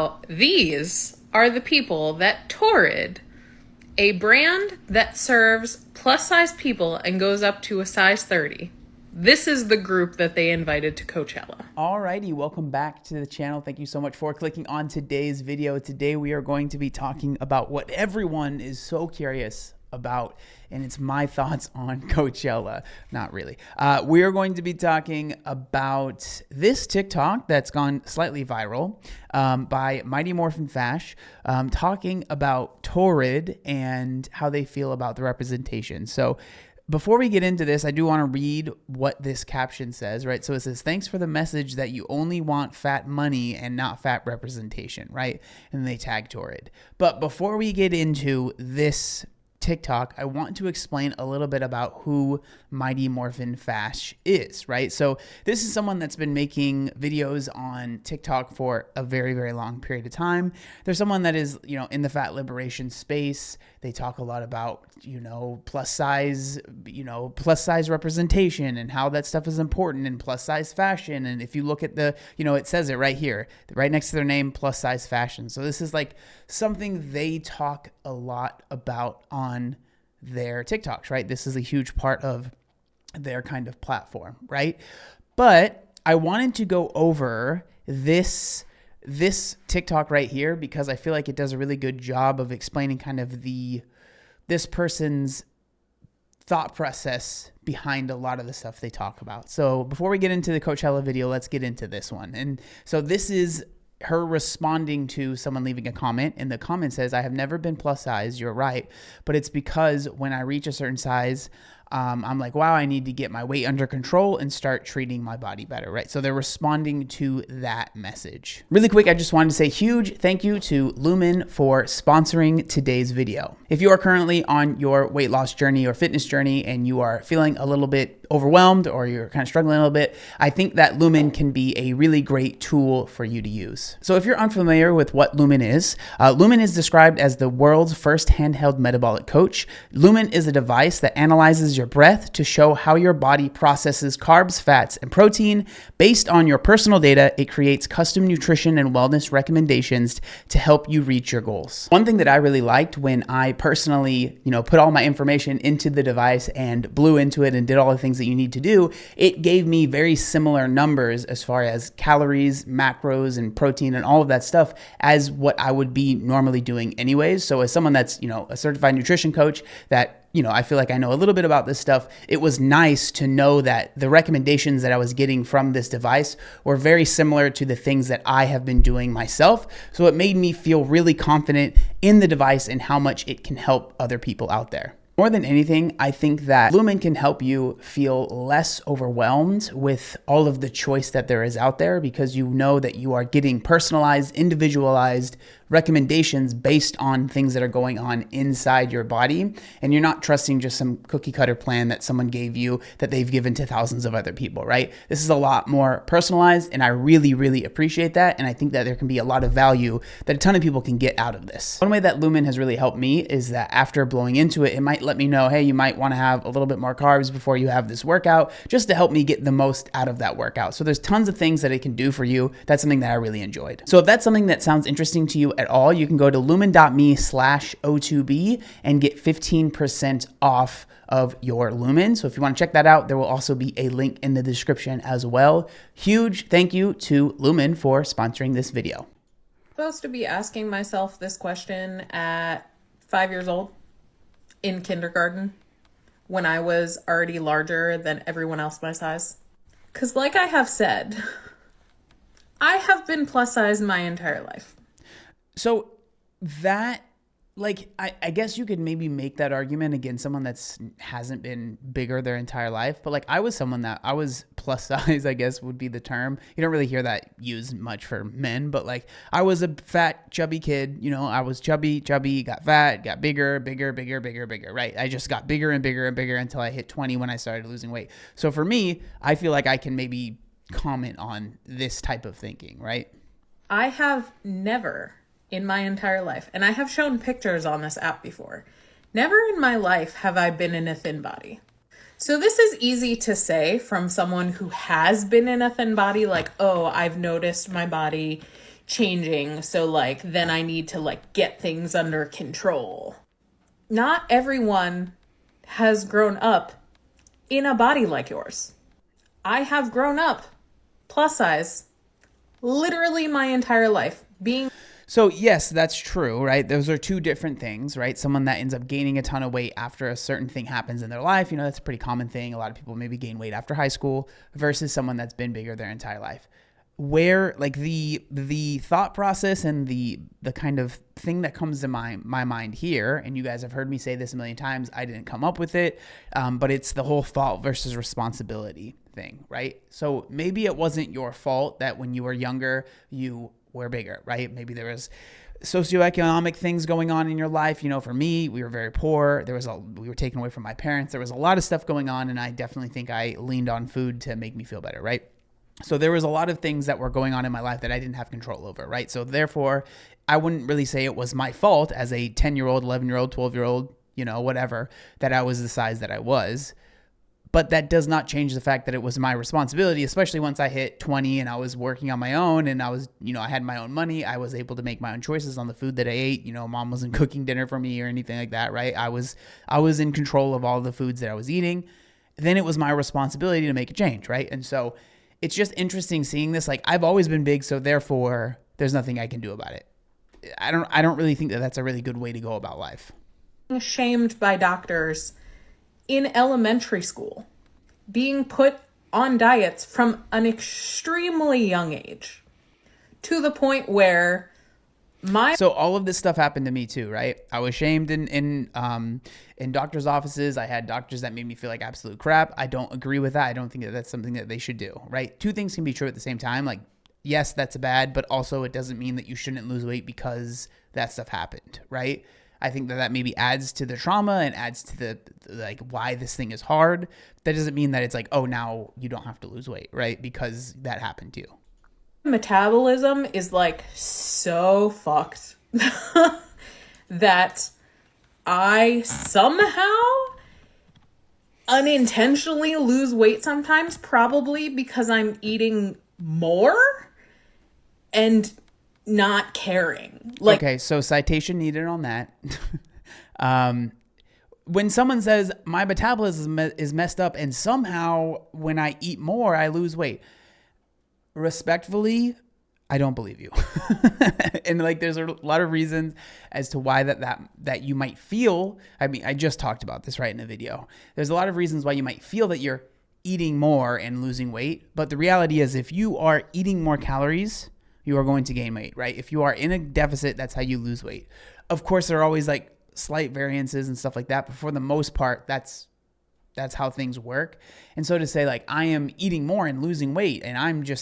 about these are the people that Torrid, a brand that serves plus size people and goes up to a size 30. This is the group that they invited to Coachella. Alrighty, welcome back to the channel. Thank you so much for clicking on today's video. Today we are going to be talking about what everyone is so curious about, and it's my thoughts on Coachella. Not really. We are going to be talking about this TikTok that's gone slightly viral by Mighty Morphin Fash, talking about Torrid and how they feel about the representation. So before we get into this, I do want to read what this caption says, right? So it says, thanks for the message that you only want fat money and not fat representation, right? And they tag Torrid. But before we get into this TikTok, I want to explain a little bit about who Mighty Morphin Fash is, right? So this is someone that's been making videos on TikTok for a very, very long period of time. There's someone that is, in the fat liberation space. They talk a lot about, plus size representation and how that stuff is important in plus size fashion. And if you look at the, it says it right here, right next to their name, plus size fashion. So this is like something they talk a lot about on their TikToks, right? This is a huge part of their kind of platform, right? But I wanted to go over this TikTok right here because I feel like it does a really good job of explaining kind of this person's thought process behind a lot of the stuff they talk about. So before we get into the Coachella video, let's get into this one. And so this is her responding to someone leaving a comment, and the comment says, I have never been plus size, you're right, but it's because when I reach a certain size, I'm like, wow, I need to get my weight under control and start treating my body better, right? So they're responding to that message. Really quick, I just wanted to say huge thank you to Lumen for sponsoring today's video. If you are currently on your weight loss journey or fitness journey and you are feeling a little bit overwhelmed or you're kind of struggling a little bit, I think that Lumen can be a really great tool for you to use. So if you're unfamiliar with what Lumen is described as the world's first handheld metabolic coach. Lumen is a device that analyzes your breath to show how your body processes carbs, fats, and protein. Based on your personal data, it creates custom nutrition and wellness recommendations to help you reach your goals. One thing that I really liked when I personally, put all my information into the device and blew into it and did all the things that you need to do, it gave me very similar numbers as far as calories, macros, and protein and all of that stuff as what I would be normally doing anyways. So as someone that's, a certified nutrition coach that I feel like I know a little bit about this stuff. It was nice to know that the recommendations that I was getting from this device were very similar to the things that I have been doing myself. So it made me feel really confident in the device and how much it can help other people out there. More than anything, I think that Lumen can help you feel less overwhelmed with all of the choice that there is out there because you know that you are getting personalized, individualized recommendations based on things that are going on inside your body. And you're not trusting just some cookie cutter plan that someone gave you that they've given to thousands of other people, right? This is a lot more personalized and I really, really appreciate that. And I think that there can be a lot of value that a ton of people can get out of this. One way that Lumen has really helped me is that after blowing into it, it might let me know, hey, you might want to have a little bit more carbs before you have this workout, just to help me get the most out of that workout. So there's tons of things that it can do for you. That's something that I really enjoyed. So if that's something that sounds interesting to you at all, you can go to lumen.me/O2B and get 15% off of your Lumen. So if you want to check that out, there will also be a link in the description as well. Huge thank you to Lumen for sponsoring this video. Supposed to be asking myself this question at 5 years old in kindergarten when I was already larger than everyone else my size. Because like I have said, I have been plus size my entire life. So that, I guess you could maybe make that argument against someone that's hasn't been bigger their entire life. But I was someone that I was plus size, I guess would be the term. You don't really hear that used much for men, but I was a fat, chubby kid. I was chubby, got fat, got bigger, right? I just got bigger and bigger and bigger until I hit 20 when I started losing weight. So for me, I feel like I can maybe comment on this type of thinking, right? I have never in my entire life, and I have shown pictures on this app before, never in my life have I been in a thin body. So this is easy to say from someone who has been in a thin body, oh, I've noticed my body changing. So like, then I need to like get things under control. Not everyone has grown up in a body like yours. I have grown up plus size literally my entire life. So yes, that's true, right? Those are two different things, right? Someone that ends up gaining a ton of weight after a certain thing happens in their life, that's a pretty common thing. A lot of people maybe gain weight after high school versus someone that's been bigger their entire life. Where like the thought process and the kind of thing that comes to my mind here, and you guys have heard me say this a million times, I didn't come up with it, but it's the whole fault versus responsibility thing, right? So maybe it wasn't your fault that when you were younger, you were bigger, right? Maybe there was socioeconomic things going on in your life. For me, we were very poor. We were taken away from my parents. There was a lot of stuff going on, and I definitely think I leaned on food to make me feel better, right? So there was a lot of things that were going on in my life that I didn't have control over, right? So therefore, I wouldn't really say it was my fault as a 10-year-old, 11-year-old, 12-year-old, whatever, that I was the size that I was. But that does not change the fact that it was my responsibility, especially once I hit 20 and I was working on my own and I was, I had my own money. I was able to make my own choices on the food that I ate. Mom wasn't cooking dinner for me or anything like that, right? I was in control of all the foods that I was eating. Then it was my responsibility to make a change, right? And so it's just interesting seeing this. Like, I've always been big, so therefore there's nothing I can do about it. I don't really think that that's a really good way to go about life. Shamed by doctors in elementary school, being put on diets from an extremely young age, to the point where So all of this stuff happened to me too, right? I was shamed in doctors' offices. I had doctors that made me feel like absolute crap. I don't agree with that. I don't think that that's something that they should do, right? Two things can be true at the same time. Like, yes, that's bad, but also it doesn't mean that you shouldn't lose weight because that stuff happened, right? I think that maybe adds to the trauma and adds to the like why this thing is hard. That doesn't mean that it's like, oh, now you don't have to lose weight, right? Because that happened to you. Metabolism is like so fucked that I somehow unintentionally lose weight sometimes, probably because I'm eating more and not caring. Okay, so citation needed on that. When someone says my metabolism is messed up and somehow when I eat more, I lose weight, respectfully, I don't believe you. And like, there's a lot of reasons as to why that you might feel. I mean, I just talked about this right in the video. There's a lot of reasons why you might feel that you're eating more and losing weight. But the reality is, if you are eating more calories, you are going to gain weight, right? If you are in a deficit, that's how you lose weight. Of course, there are always like slight variances and stuff like that, but for the most part, that's how things work. And so to say like, I am eating more and losing weight and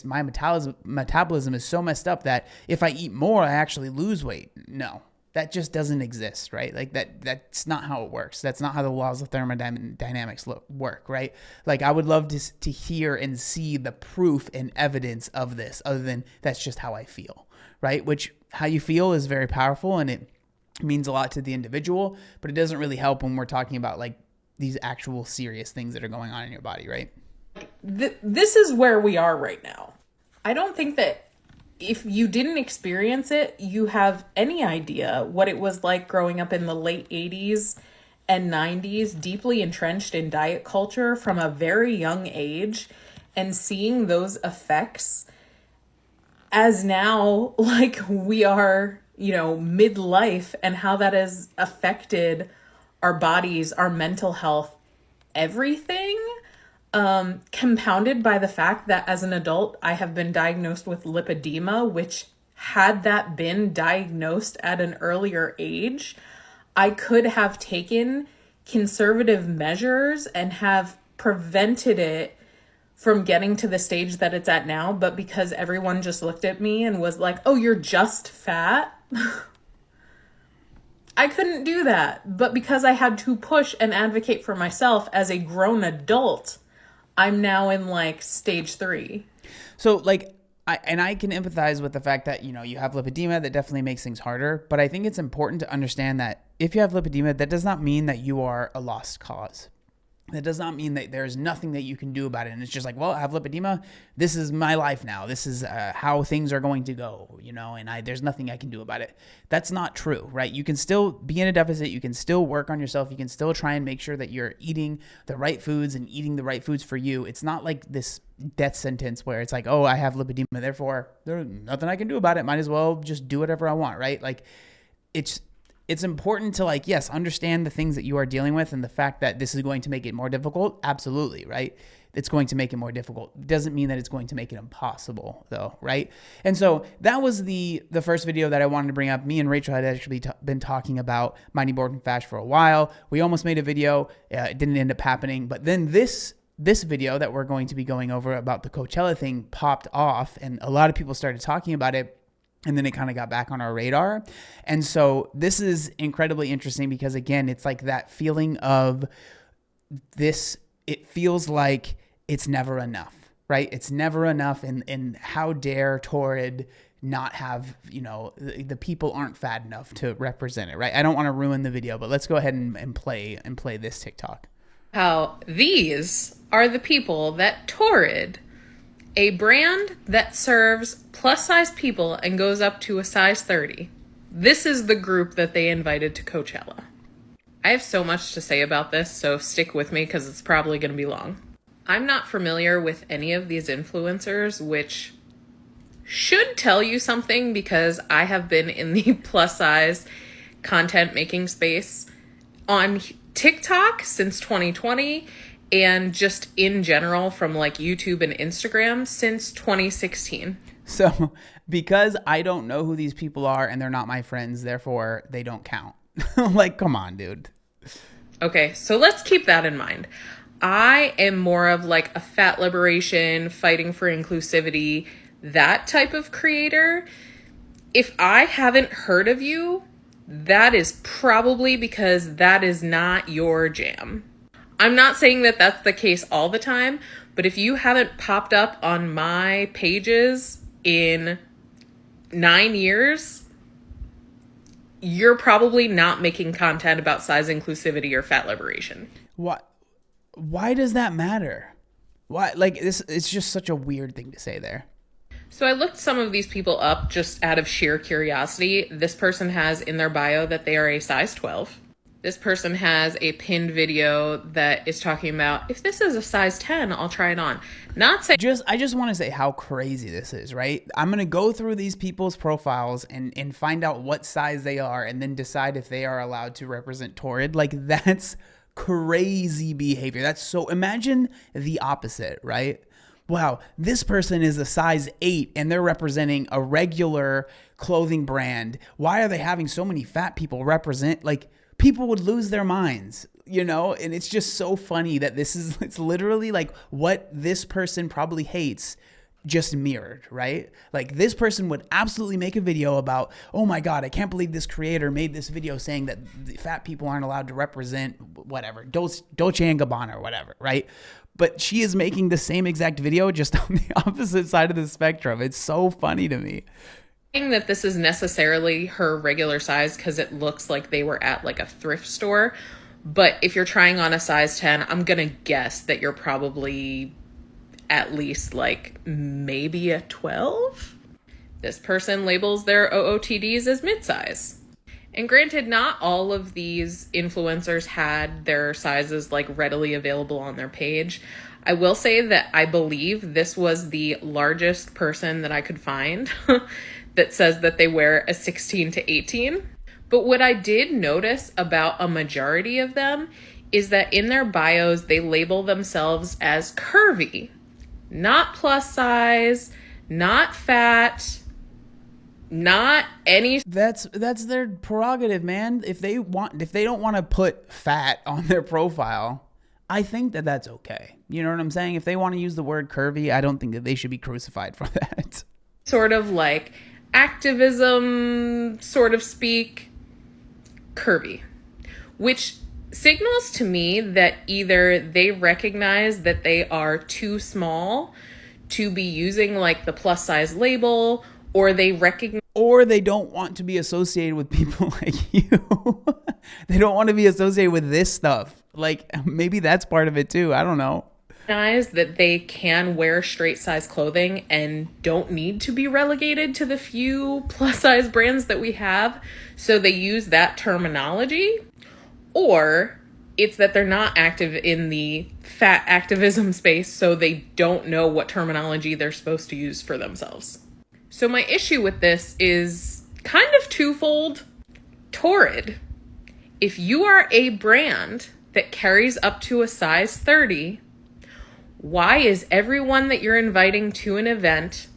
my metabolism is so messed up that if I eat more, I actually lose weight. No, that just doesn't exist, right? Like that's not how it works. That's not how the laws of thermodynamics work, right? Like, I would love to hear and see the proof and evidence of this, other than that's just how I feel, right? Which, how you feel is very powerful and it means a lot to the individual, but it doesn't really help when we're talking about like these actual serious things that are going on in your body, right? This is where we are right now. I don't think that if you didn't experience it, you have any idea what it was like growing up in the late 80s and 90s, deeply entrenched in diet culture from a very young age, and seeing those effects as now, like, we are, midlife, and how that has affected our bodies, our mental health, everything, compounded by the fact that as an adult, I have been diagnosed with lipedema, which, had that been diagnosed at an earlier age, I could have taken conservative measures and have prevented it from getting to the stage that it's at now. But because everyone just looked at me and was like, oh, you're just fat, I couldn't do that. But because I had to push and advocate for myself as a grown adult, I'm now in like stage 3. So like, I can empathize with the fact that, you have lipedema. That definitely makes things harder. But I think it's important to understand that if you have lipedema, that does not mean that you are a lost cause. That does not mean that there's nothing that you can do about it. And it's just like, well, I have lipedema. This is my life now. This is how things are going to go, and there's nothing I can do about it. That's not true, right? You can still be in a deficit. You can still work on yourself. You can still try and make sure that you're eating the right foods and eating the right foods for you. It's not like this death sentence where it's like, oh, I have lipedema, therefore there's nothing I can do about it. Might as well just do whatever I want, right? Like it's important to, like, yes, understand the things that you are dealing with and the fact that this is going to make it more difficult. Absolutely, right? It's going to make it more difficult. Doesn't mean that it's going to make it impossible, though, right? And so that was the first video that I wanted to bring up. Me and Rachel had actually been talking about Mighty Morphin Fast for a while. We almost made a video. It didn't end up happening. But then this video that we're going to be going over about the Coachella thing popped off, and a lot of people started talking about it. And then it kind of got back on our radar. And so this is incredibly interesting because, again, it's like that feeling of this, it feels like it's never enough, right? It's never enough. And how dare Torrid not have, the people aren't fat enough to represent it, right? I don't want to ruin the video, but let's go ahead and play this TikTok. How these are the people that Torrid, a brand that serves plus-size people and goes up to a size 30. This is the group that they invited to Coachella. I have so much to say about this, so stick with me because it's probably going to be long. I'm not familiar with any of these influencers, which should tell you something because I have been in the plus-size content making space on TikTok since 2020. And just in general from like YouTube and Instagram since 2016. So because I don't know who these people are and they're not my friends, therefore they don't count. Like, come on, dude. Okay, so let's keep that in mind. I am more of like a fat liberation, fighting for inclusivity, that type of creator. If I haven't heard of you, that is probably because that is not your jam. I'm not saying that that's the case all the time, but if you haven't popped up on my pages in 9 years, you're probably not making content about size inclusivity or fat liberation. What? Why does that matter? Why? Like, this, it's just such a weird thing to say there. So I looked some of these people up just out of sheer curiosity. This person has in their bio that they are a size 12. This person has a pinned video that is talking about, if this is a size 10, I'll try it on. Not saying... I just want to say how crazy this is, right? I'm going to go through these people's profiles and find out what size they are and then decide if they are allowed to represent Torrid. Like, that's crazy behavior. That's so... Imagine the opposite, right? Wow, this person is a size 8 and they're representing a regular clothing brand. Why are they having so many fat people represent... Like, people would lose their minds, and it's just so funny that it's literally like what this person probably hates just mirrored, right? Like, this person would absolutely make a video about, oh my God, I can't believe this creator made this video saying that the fat people aren't allowed to represent whatever, Dolce & Gabbana or whatever, right? But she is making the same exact video just on the opposite side of the spectrum. It's so funny to me. That this is necessarily her regular size because it looks like they were at like a thrift store. But if you're trying on a size 10, I'm going to guess that you're probably at least like maybe a 12. This person labels their OOTDs as mid-size. And granted, not all of these influencers had their sizes like readily available on their page. I will say that I believe this was the largest person that I could find that says that they wear a 16 to 18. But what I did notice about a majority of them is that in their bios, they label themselves as curvy, not plus size, not fat, not any. That's their prerogative, man. If they don't want to put fat on their profile, I think that that's okay. You know what I'm saying? If they want to use the word curvy, I don't think that they should be crucified for that. Sort of like activism, sort of speak, curvy, which signals to me that either they recognize that they are too small to be using like the plus size label, or they recognize, or they don't want to be associated with people like you. They don't want to be associated with this stuff. Like maybe that's part of it too. I don't know. Recognize that they can wear straight size clothing and don't need to be relegated to the few plus size brands that we have. So they use that terminology, or it's that they're not active in the fat activism space, so they don't know what terminology they're supposed to use for themselves. So my issue with this is kind of twofold. Torrid, if you are a brand that carries up to a size 30, why is everyone that you're inviting to an event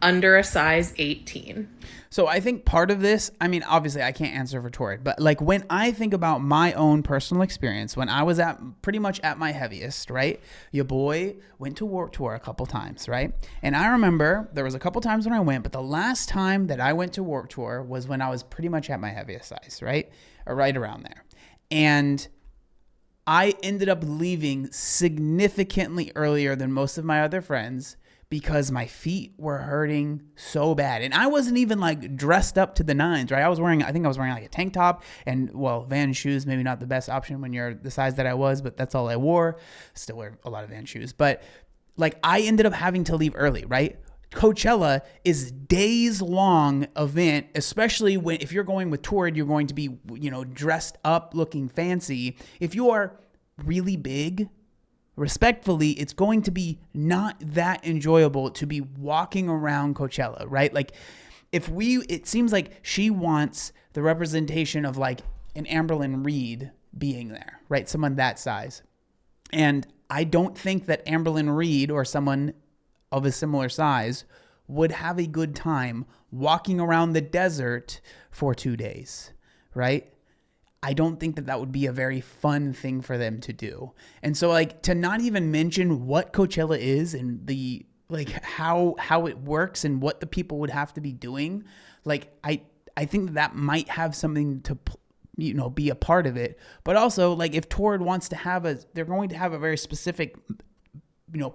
under a size 18? So I think part of this, I mean, obviously I can't answer for Torrid, but like when I think about my own personal experience, when I was at pretty much at my heaviest, right? Your boy went to Warped Tour a couple times, right? And I remember there was a couple times when I went, but the last time that I went to Warped Tour was when I was pretty much at my heaviest size, right? Or right around there. And I ended up leaving significantly earlier than most of my other friends because my feet were hurting so bad. And I wasn't even like dressed up to the nines, right? I think I was wearing like a tank top and, well, Vans shoes, maybe not the best option when you're the size that I was, but that's all I wore. Still wear a lot of Vans shoes. But like I ended up having to leave early, right? Coachella is days long event, especially when, if you're going with Torrid, you're going to be, dressed up looking fancy. If you are really big, respectfully, it's going to be not that enjoyable to be walking around Coachella, right? Like it seems like she wants the representation of like an Amberlyn Reed being there, right? Someone that size. And I don't think that Amberlyn Reed or someone of a similar size would have a good time walking around the desert for 2 days, right? I don't think that that would be a very fun thing for them to do. And so like to not even mention what Coachella is and the like how it works and what the people would have to be doing, like I think that might have something to be a part of it. But also like if Torrid wants to they're going to have a very specific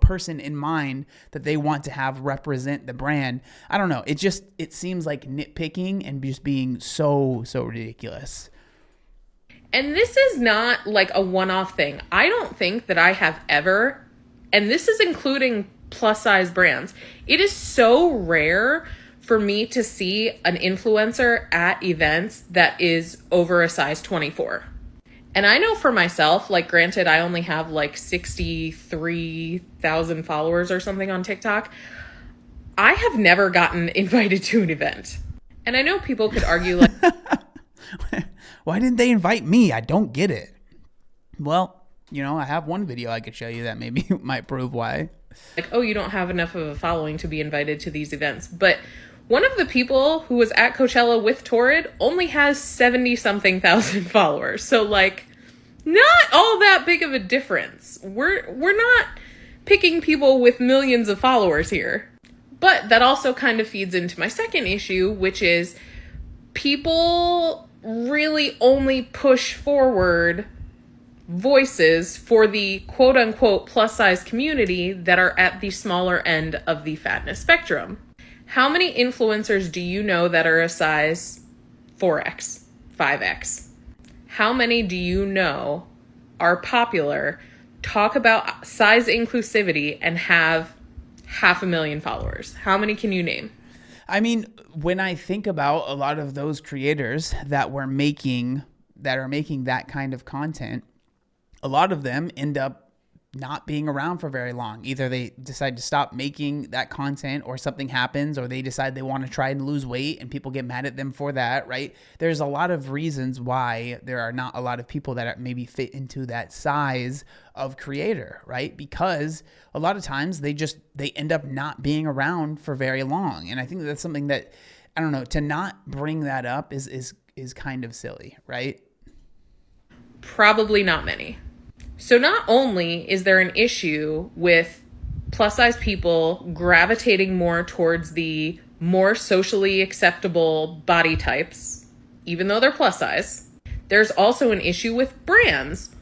person in mind that they want to have represent the brand. I don't know. It seems like nitpicking and just being so ridiculous. And this is not like a one-off thing. I don't think that I have ever, and this is including plus size brands, it is so rare for me to see an influencer at events that is over a size 24. And I know for myself, like granted, I only have like 63,000 followers or something on TikTok. I have never gotten invited to an event. And I know people could argue like, why didn't they invite me? I don't get it. Well, I have one video I could show you that maybe might prove why. Like, oh, you don't have enough of a following to be invited to these events. But one of the people who was at Coachella with Torrid only has 70-something thousand followers. So, like, not all that big of a difference. We're not picking people with millions of followers here. But that also kind of feeds into my second issue, which is people really only push forward voices for the quote-unquote plus-size community that are at the smaller end of the fatness spectrum. How many influencers do you know that are a size 4X, 5X? How many do you know are popular, talk about size inclusivity, and have 500,000 followers? How many can you name? I mean, when I think about a lot of those creators that are making that kind of content, a lot of them end up not being around for very long. Either they decide to stop making that content, or something happens, or they decide they want to try and lose weight and people get mad at them for that, right? There's a lot of reasons why there are not a lot of people that maybe fit into that size of creator, right? Because a lot of times they end up not being around for very long. And I think that's something that, I don't know, to not bring that up is kind of silly, right? Probably not many. So not only is there an issue with plus size people gravitating more towards the more socially acceptable body types, even though they're plus size, there's also an issue with brands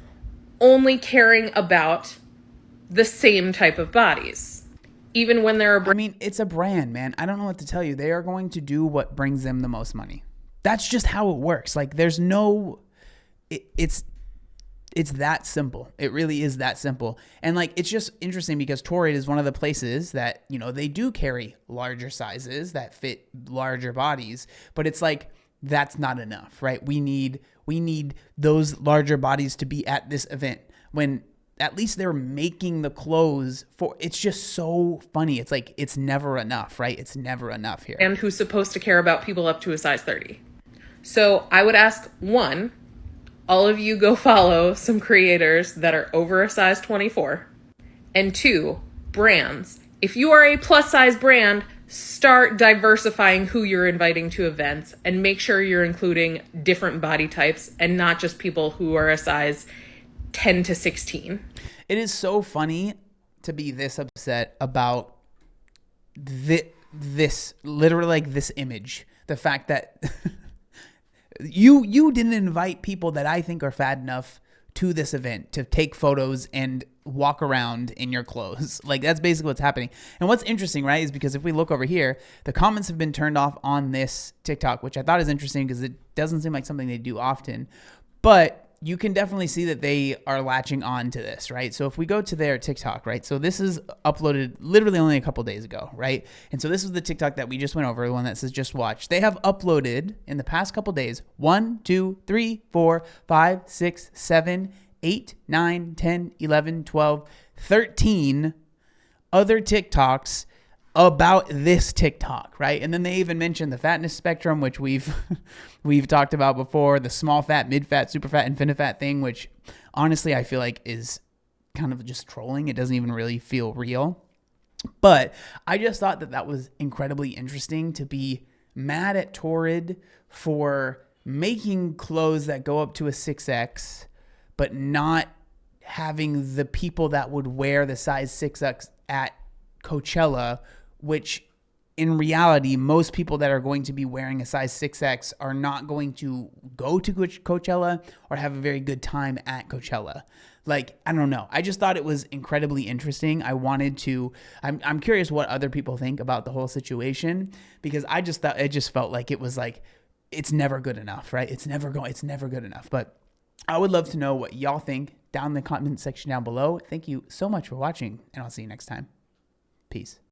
only caring about the same type of bodies. Even when they're I mean, it's a brand, man. I don't know what to tell you. They are going to do what brings them the most money. That's just how it works. Like, there's no... It's that simple. It really is that simple. And like, it's just interesting because Torrid is one of the places that, you know, they do carry larger sizes that fit larger bodies, but it's like, that's not enough, right? We need those larger bodies to be at this event when at least they're making the clothes for. It's just so funny. It's like, it's never enough, right? It's never enough here. And who's supposed to care about people up to a size 30. So I would ask, one, all of you go follow some creators that are over a size 24. And two, brands. If you are a plus size brand, start diversifying who you're inviting to events and make sure you're including different body types and not just people who are a size 10 to 16. It is so funny to be this upset about this literally, like, this image. The fact that you didn't invite people that I think are fat enough to this event to take photos and walk around in your clothes. Like, that's basically what's happening. And what's interesting, right, is because if we look over here, the comments have been turned off on this TikTok, which I thought is interesting because it doesn't seem like something they do often. But you can definitely see that they are latching on to this, right? So if we go to their TikTok, right? So this is uploaded literally only a couple days ago, right? And so this is the TikTok that we just went over, the one that says just watch. They have uploaded in the past couple days 1, 2, 3, 4, 5, 6, 7, 8, 9, 10, 11, 12, 13 other TikToks about this TikTok, right? And then they even mentioned the fatness spectrum, which we've talked about before, the small fat, mid fat, super fat, infinite fat thing, which honestly I feel like is kind of just trolling. It doesn't even really feel real. But I just thought that was incredibly interesting to be mad at Torrid for making clothes that go up to a 6X, but not having the people that would wear the size 6X at Coachella, which in reality, most people that are going to be wearing a size 6X are not going to go to Coachella or have a very good time at Coachella. Like, I don't know. I just thought it was incredibly interesting. I'm curious what other people think about the whole situation, because I just thought, it just felt like it was like, it's never good enough, right? It's never good enough. But I would love to know what y'all think down in the comment section down below. Thank you so much for watching, and I'll see you next time. Peace.